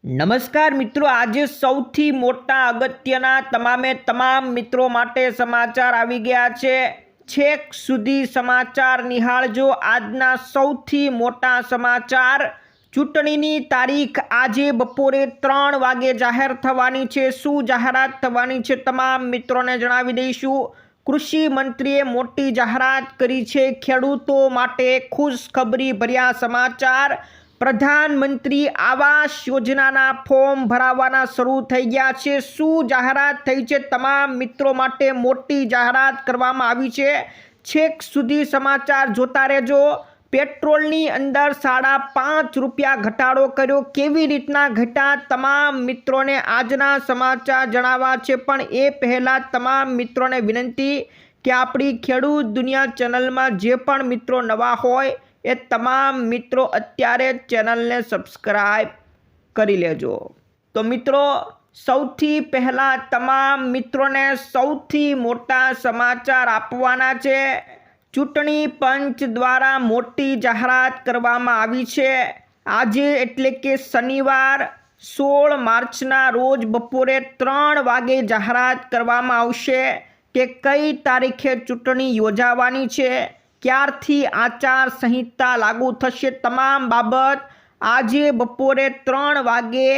નમસ્કાર મિત્રો, આજે સૌથી મોટા અગત્યના તમામ મિત્રો માટે સમાચાર આવી ગયા છે। છેક સુધી સમાચાર નિહાળજો। આજના સૌથી મોટા સમાચાર, ચૂંટણીની તારીખ આજે બપોરે 3 વાગે જાહેર થવાની છે। શું જાહેરાત થવાની છે તમામ મિત્રોને જણાવી દઈશું। કૃષિ મંત્રીએ મોટી જાહેરાત કરી છે। ખેડૂતો માટે ખુશખબરી ભર્યા સમાચાર। પ્રધાનમંત્રી આવાસ યોજનાના ફોર્મ ભરાવાના શરૂ થઈ ગયા છે। શું જાહેરાત થઈ છે તમામ મિત્રો માટે મોટી જાહેરાત કરવામાં આવી છે। છેક સુધી સમાચાર જોતા રહેજો। પેટ્રોલની અંદર 5.5 રૂપિયા ઘટાડો કર્યો, કેવી રીતના ઘટ્યા તમામ મિત્રોને આજના સમાચાર જણાવવા છે। પણ એ પહેલાં તમામ મિત્રોને વિનંતી કે આપણી ખેડૂત દુનિયા ચેનલમાં જે પણ મિત્રો નવા હોય એ તમામ મિત્રો અત્યારે ચેનલને સબસ્ક્રાઈબ કરી લેજો। તો મિત્રો, સૌથી પહેલાં તમામ મિત્રોને સૌથી મોટા સમાચાર આપવાના છે। ચૂંટણી પંચ દ્વારા મોટી જાહેરાત કરવામાં આવી છે। આજે એટલે કે શનિવાર 16 માર્ચના રોજ બપોરે 3 વાગે જાહેરાત કરવામાં આવશે કે કઈ તારીખે ચૂંટણી યોજાવાની છે, ક્યારથી આચાર સંહિતા લાગુ થશે, તમામ બાબત આજે બપોરે 3 વાગે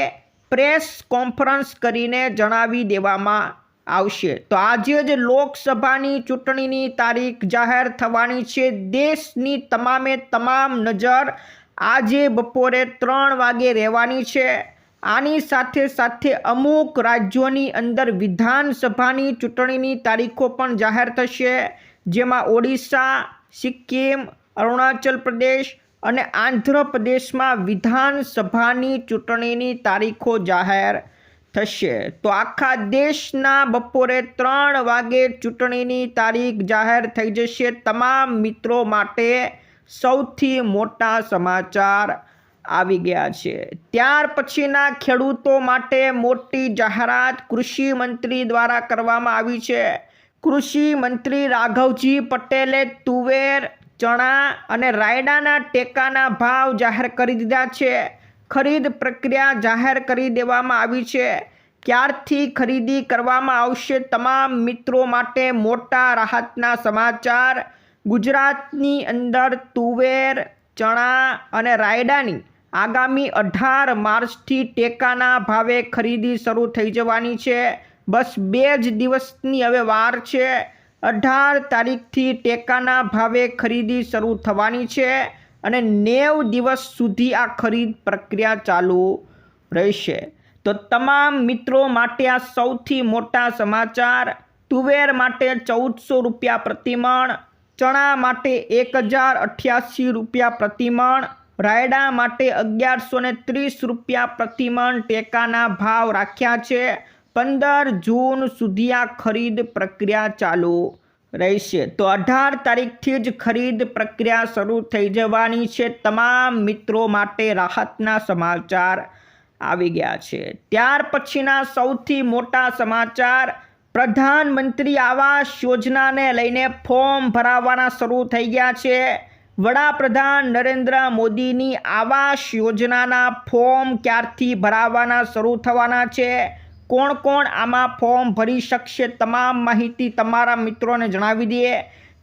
પ્રેસ કોન્ફરન્સ કરીને જણાવી દેવામાં આવશે। તો આજે જ લોકસભાની ચૂંટણીની તારીખ જાહેર થવાની છે। દેશની તમામ નજર આજે બપોરે 3 વાગે રહેવાની છે। આની સાથે સાથે અમુક રાજ્યોની અંદર વિધાનસભાની ચૂંટણીની તારીખો પણ જાહેર થશે, જેમાં ઓડિશા, સિક્કિમ, અરુણાચલ પ્રદેશ અને આંધ્રપ્રદેશમાં વિધાનસભાની ચૂંટણીની તારીખો જાહેર થશે। તો આખા દેશના બપોરે 3 વાગે ચૂંટણીની તારીખ જાહેર થઈ જશે। તમામ મિત્રો માટે સૌથી મોટા સમાચાર આવી ગયા છે। ત્યાર પછીના ખેડૂતો માટે મોટી જાહેરાત કૃષિ મંત્રી દ્વારા કરવામાં આવી છે। કૃષિ મંત્રી રાઘવજી પટેલે તુવેર, ચણા અને રાયડાના ટેકાના ભાવ જાહેર કરી દીધા છે। ખરીદ પ્રક્રિયા જાહેર કરી દેવામાં આવી છે। ક્યારથી ખરીદી કરવામાં આવશે તમામ મિત્રો માટે મોટા રાહતના સમાચાર। ગુજરાતની અંદર તુવેર, ચણા અને રાયડાની આગામી 18 માર્ચથી ટેકાના ભાવે ખરીદી શરૂ થઈ જવાની છે। બસ 2 જ દિવસની હવે વાર છે। 18 તારીખથી ટેકાના ભાવે ખરીદી શરૂ થવાની છે અને 90 દિવસ સુધી આ ખરીદ પ્રક્રિયા ચાલુ રહેશે। તો તમામ મિત્રો માટે આ સૌથી મોટા સમાચાર। તુવેર માટે 1400 રૂપિયા પ્રતિમણ, ચણા માટે 1088 રૂપિયા પ્રતિમણ, રાયડા માટે 1130 રૂપિયા પ્રતિમણ ટેકાના ભાવ રાખ્યા છે। 15 જૂન સુધી આ ખરીદ પ્રક્રિયા ચાલુ રહેશે। તો 18 તારીખથી જ ખરીદ પ્રક્રિયા શરૂ થઈ જવાની છે। તમામ મિત્રો માટે રાહતના સમાચાર આવી ગયા છે। ત્યાર પછીના સૌથી મોટા સમાચાર, પ્રધાનમંત્રી આવાસ યોજનાને લઈને ફોર્મ ભરાવાના શરૂ થઈ ગયા છે। વડાપ્રધાન નરેન્દ્ર મોદીની આવાસ યોજનાના ફોર્મ ક્યારથી ભરાવાના શરૂ થવાના છે, કોણ કોણ આમાં ફોર્મ ભરી શકશે, તમામ માહિતી તમારા મિત્રોને જણાવી દઈએ।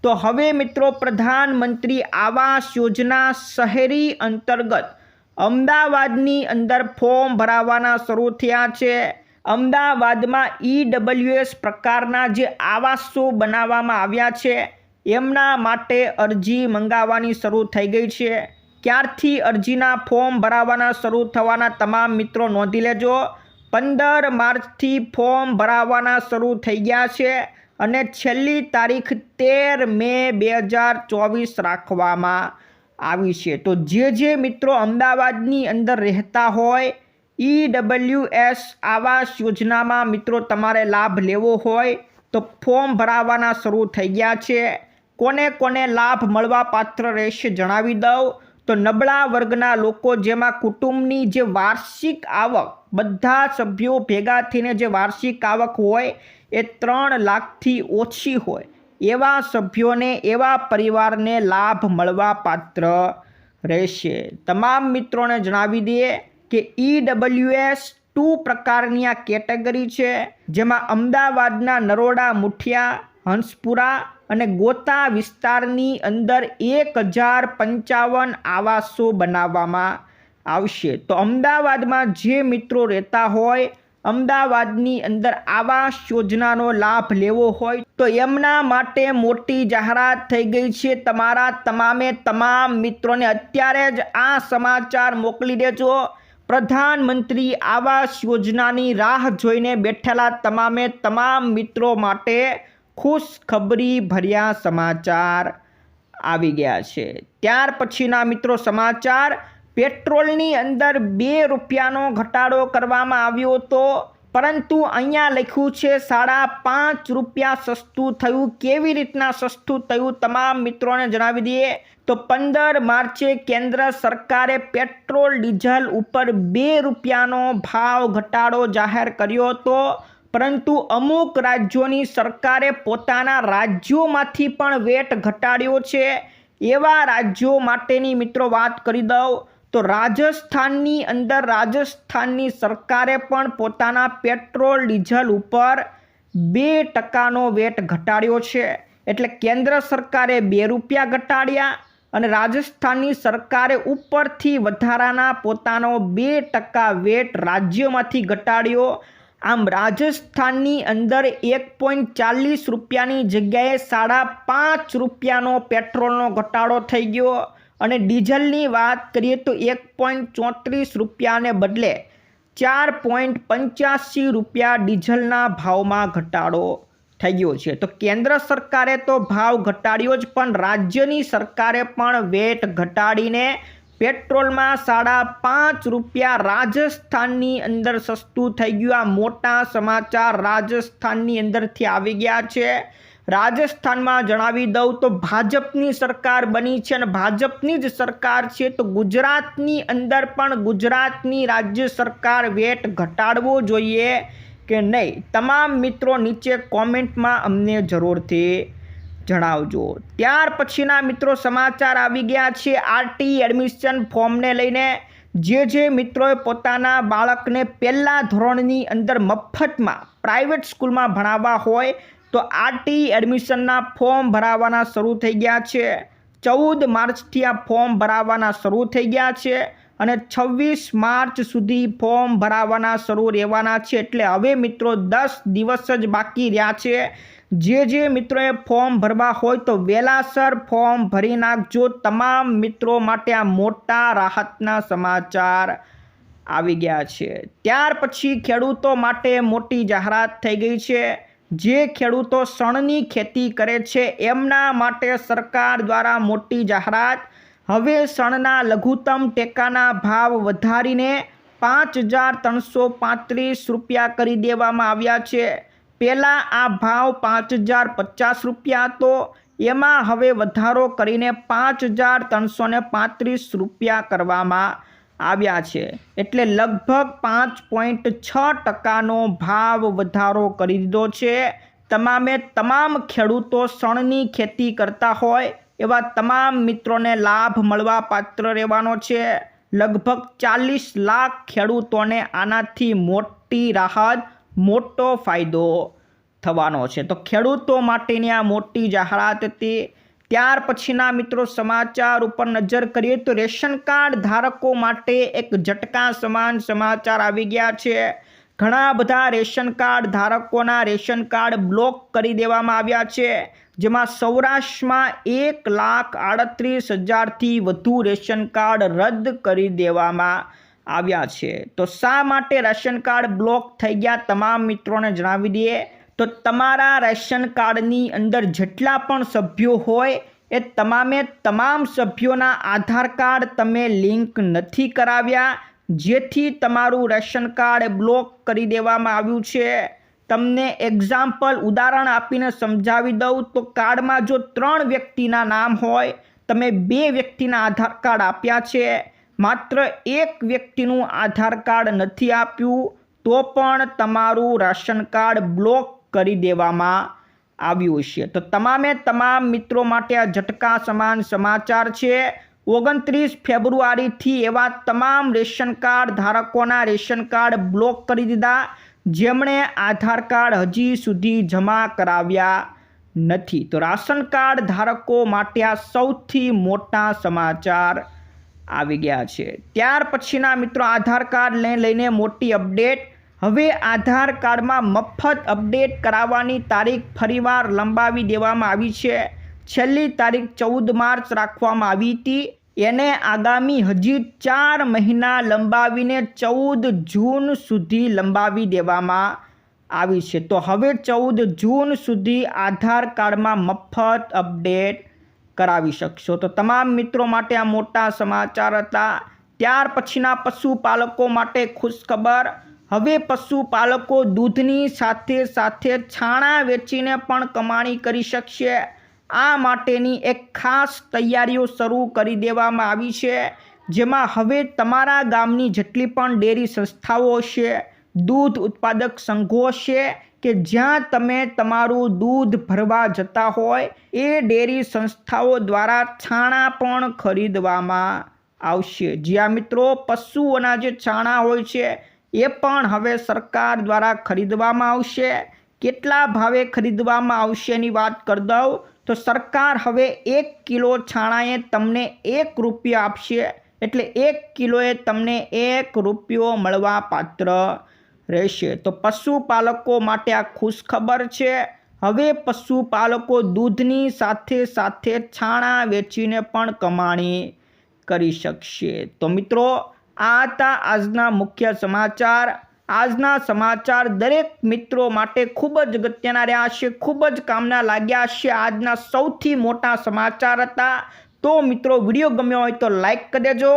તો હવે મિત્રો, પ્રધાનમંત્રી આવાસ યોજના શહેરી અંતર્ગત અમદાવાદની અંદર ફોર્મ ભરાવાના શરૂ થયા છે। અમદાવાદમાં EWS પ્રકારના જે આવાસો બનાવવામાં આવ્યા છે એમના માટે અરજી મંગાવવાની શરૂ થઈ ગઈ છે। ક્યારથી અરજીના ફોર્મ ભરાવાના શરૂ થવાના તમામ મિત્રો નોંધી લેજો। 15 માર્ચથી ફોર્મ ભરાવાના શરૂ થઈ ગયા છે અને છેલ્લી તારીખ 13 મે 2024 રાખવામાં આવી છે। તો જે મિત્રો અમદાવાદની અંદર રહેતા હોય, EWS આવાસ યોજનામાં મિત્રો તમારે લાભ લેવો હોય તો ફોર્મ ભરાવાના શરૂ થઈ ગયા છે। કોને કોને લાભ મળવા પાત્ર રહેશે જણાવી દઉં। તો નબળા વર્ગના લોકો, જેમાં કુટુંબની જે વાર્ષિક આવક, બધા સભ્યો ભેગા થઈને જે વાર્ષિક આવક હોય એ 3 લાખથી ઓછી હોય, એવા સભ્યોને, એવા પરિવારને લાભ મળવા પાત્ર રહેશે। તમામ મિત્રોને જણાવી દઈએ કે EWS2 પ્રકારની આ કેટેગરી છે, જેમાં અમદાવાદના નરોડા, મુઠિયા, હંસપુરા અને ગોતા વિસ્તારની અંદર 1055 આવાસો બનાવવામાં આવશે. તો અમદાવાદમાં જે મિત્રો રહેતા હોય, અમદાવાદની અંદર આવાસ યોજનાનો લાભ લેવો હોય તો એમના માટે મોટી જાહેરાત થઈ ગઈ છે. તમારા તમામે તમામ મિત્રોને અત્યારે જ આ સમાચાર મોકલી દેજો. પ્રધાનમંત્રી આવાસ યોજનાની રાહ જોઈને બેઠેલા તમામે તમામ મિત્રો માટે ખુશખબરી ભર્યા સમાચાર આવી ગયા છે. ત્યાર પછીના મિત્રો સમાચાર, પેટ્રોલની અંદર 2 રૂપિયાનો ઘટાડો કરવામાં આવ્યો હતો, પરંતુ અહીંયા લખ્યું છે 5.5 રૂપિયા સસ્તું થયું. કેવી રીતના સસ્તું થયું તમામ મિત્રોને જણાવી દઈએ તો 15 માર્ચે કેન્દ્ર સરકારે પેટ્રોલ ડીઝલ ઉપર 2 રૂપિયાનો ભાવ ઘટાડો જાહેર કર્યો હતો, પરંતુ અમુક રાજ્યોની સરકારે પોતાના રાજ્યોમાંથી પણ વેટ ઘટાડ્યો છે. એવા રાજ્યો માટેની મિત્રો વાત કરી દઉં તો રાજસ્થાનની અંદર રાજસ્થાનની સરકારે પણ પોતાના પેટ્રોલ ડીઝલ ઉપર 2% વેટ ઘટાડ્યો છે. એટલે કેન્દ્ર સરકારે 2 રૂપિયા ઘટાડ્યા અને રાજસ્થાનની સરકારે ઉપરથી વધારાના પોતાનો 2% વેટ રાજ્યમાંથી ઘટાડ્યો. આમ રાજસ્થાનની અંદર 1.40 રૂપિયાની જગ્યાએ 5.5 રૂપિયાનો પેટ્રોલનો ઘટાડો થઈ ગયો અને ડીઝલની વાત કરીએ તો 1.34 રૂપિયાને બદલે 4.85 રૂપિયા ડીઝલના ભાવમાં ઘટાડો થઈ ગયો છે. તો કેન્દ્ર સરકારે તો ભાવ ઘટાડ્યો જ, પણ રાજ્યની સરકારે પણ વેટ ઘટાડીને પેટ્રોલમાં 5.5 રૂપિયા રાજસ્થાનની અંદર સસ્તું થઈ ગયું. આ મોટા સમાચાર રાજસ્થાનની અંદરથી આવી ગયા છે. રાજસ્થાનમાં જણાવી દઉં તો ભાજપની સરકાર બની છે અને ભાજપની જ સરકાર છે. તો ગુજરાતની અંદર પણ ગુજરાતની રાજ્ય સરકાર વેટ ઘટાડવો જોઈએ કે નહીં? તમામ મિત્રો નીચે કોમેન્ટમાં અમને જરૂરથી જણાવજો. ત્યાર પછીના મિત્રો સમાચાર આવી ગયા છે આરટી એડમિશન ફોર્મને લઈને. જે મિત્રોએ પોતાના બાળકને પહેલા ધોરણની અંદર મફતમાં પ્રાઇવેટ સ્કૂલમાં ભણાવવા હોય તો આરટી એડમિશનના ફોર્મ ભરાવાના શરૂ થઈ ગયા છે. 14 માર્ચથી આ ફોર્મ ભરાવાના શરૂ થઈ ગયા છે અને 26 માર્ચ સુધી ફોર્મ ભરાવાના શરૂ રહેવાના છે. એટલે હવે મિત્રો 10 દિવસ જ બાકી રહ્યા છે. જે મિત્રોએ ફોર્મ ભરવા હોય તો વહેલાસર ફોર્મ ભરી નાખજો. તમામ મિત્રો માટે આ મોટા રાહતના સમાચાર આવી ગયા છે. ત્યાર પછી ખેડૂતો માટે મોટી જાહેરાત થઈ ગઈ છે. જે ખેડૂતો શણની ખેતી કરે છે એમના માટે સરકાર દ્વારા મોટી જાહેરાત. હવે શણના લઘુત્તમ ટેકાના ભાવ વધારીને 5,335 રૂપિયા કરી દેવામાં આવ્યા છે. પહેલાં આ ભાવ 5,050 રૂપિયા હતો, એમાં હવે વધારો કરીને 5,335 રૂપિયા કરવામાં આવ્યા છે. એટલે લગભગ 5.6%નો ભાવ વધારો કરી દીધો છે. તમામે તમામ ખેડૂતો શણની ખેતી કરતા હોય એવા તમામ મિત્રોને લાભ મળવા પાત્ર રહેવાનો છે. લગભગ 40 લાખ ખેડૂતોને આનાથી મોટી રાહત, મોટો ફાયદો થવાનો છે. તો ખેડૂતો માટેની આ મોટી જાહેરાત હતી. ત્યાર પછીના મિત્રો સમાચાર ઉપર નજર કરીએ તો રેશન કાર્ડ ધારકો માટે એક ઝટકા સમાન સમાચાર આવી ગયા છે. ઘણા બધા રેશન કાર્ડ ધારકોના રેશન કાર્ડ બ્લોક કરી દેવામાં આવ્યા છે, જેમાં સૌરાષ્ટ્રમાં 1,38,000થી વધુ રેશન કાર્ડ રદ કરી દેવામાં આવ્યા છે. તો શા માટે રેશન કાર્ડ બ્લોક થઈ ગયા તમામ મિત્રોને જણાવી દઈએ તો તમારા રેશન કાર્ડની અંદર જેટલા પણ સભ્યો હોય એ તમામે તમામ સભ્યોના આધાર કાર્ડ તમે લિંક નથી કરાવ્યા, જેથી તમારું રેશન કાર્ડ બ્લોક કરી દેવામાં આવ્યું છે. તમને એક્ઝામ્પલ ઉદાહરણ આપીને સમજાવી દઉં તો કાર્ડમાં જો 3 વ્યક્તિના નામ હોય, તમે 2 વ્યક્તિના આધાર કાર્ડ આપ્યા છે, માત્ર 1 વ્યક્તિનું આધાર કાર્ડ નથી આપ્યું, તો પણ તમારું રાશન કાર્ડ બ્લોક કરી દેવામાં આવ્યું છે. તો તમામે તમામ મિત્રો માટે આ ઝટકા સમાન સમાચાર છે. 29 ફેબ્રુઆરીથી એવા તમામ રેશન કાર્ડ ધારકોના રેશન કાર્ડ બ્લોક કરી દીધા જેમણે આધાર કાર્ડ હજી સુધી જમા કરાવ્યા નથી. તો રાશન કાર્ડ ધારકો માટે આ સૌથી મોટા સમાચાર આવી ગયા છે. ત્યાર પછીના મિત્રો આધાર કાર્ડ લઈને મોટી અપડેટ. હવે આધાર કાર્ડમાં મફત અપડેટ કરાવવાની તારીખ ફરીવાર લંબાવી દેવામાં આવી છે. છેલ્લી તારીખ 14 માર્ચ રાખવામાં આવી હતી, એને આગામી હજી 4 મહિના લંબાવીને 14 જૂન સુધી લંબાવી દેવામાં આવી છે. તો હવે 14 જૂન સુધી આધાર કાર્ડમાં મફત અપડેટ કરાવી શકશો. તો તમામ મિત્રો માટે આ મોટા સમાચાર હતા. ત્યાર પછીના પશુપાલકો માટે ખુશખબર. હવે પશુપાલકો દૂધની સાથે સાથે છાણા વેચીને પણ કમાણી કરી શકશે. આ માટેની એક ખાસ તૈયારીઓ શરૂ કરી દેવામાં આવી છે, જેમાં હવે તમારા ગામની જેટલી પણ ડેરી સંસ્થાઓ છે, દૂધ ઉત્પાદક સંઘો છે કે જ્યાં તમે તમારું દૂધ ભરવા જતા હોય, એ ડેરી સંસ્થાઓ દ્વારા છાણા પણ ખરીદવામાં આવશે. જ્યાં મિત્રો પશુઓના જે છાણા હોય છે એ પણ હવે સરકાર દ્વારા ખરીદવામાં આવશે. કેટલા ભાવે ખરીદવામાં આવશે એની વાત કરી દઉં તો સરકાર હવે 1 કિલો છાણાએ તમને 1 રૂપિયો આપશે. એટલે 1 કિલોએ તમને 1 રૂપિયો મળવા પાત્ર રહેશે. તો પશુપાલકો માટે આ ખુશખબર છે. હવે પશુપાલકો દૂધની સાથે સાથે છાણા વેચીને પણ કમાણી કરી શકશે. તો મિત્રો આ હતા આજના મુખ્ય સમાચાર. આજના સમાચાર દરેક મિત્રો માટે ખૂબ જ અગત્યના રહ્યા છે, ખૂબ જ કામના લાગ્યા છે. આજના સૌથી મોટા સમાચાર હતા. તો મિત્રો વિડીયો ગમ્યો હોય તો લાઈક કરી દેજો.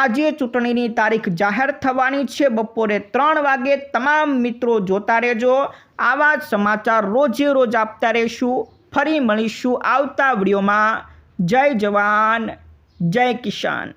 આજે ચૂંટણીની તારીખ જાહેર થવાની છે બપોરે 3 વાગે. તમામ મિત્રો જોતા રહેજો. આવા જ સમાચાર રોજે રોજ આપતા રહીશું. ફરી મળીશું આવતા વિડીયોમાં. જય જવાન, જય કિસાન.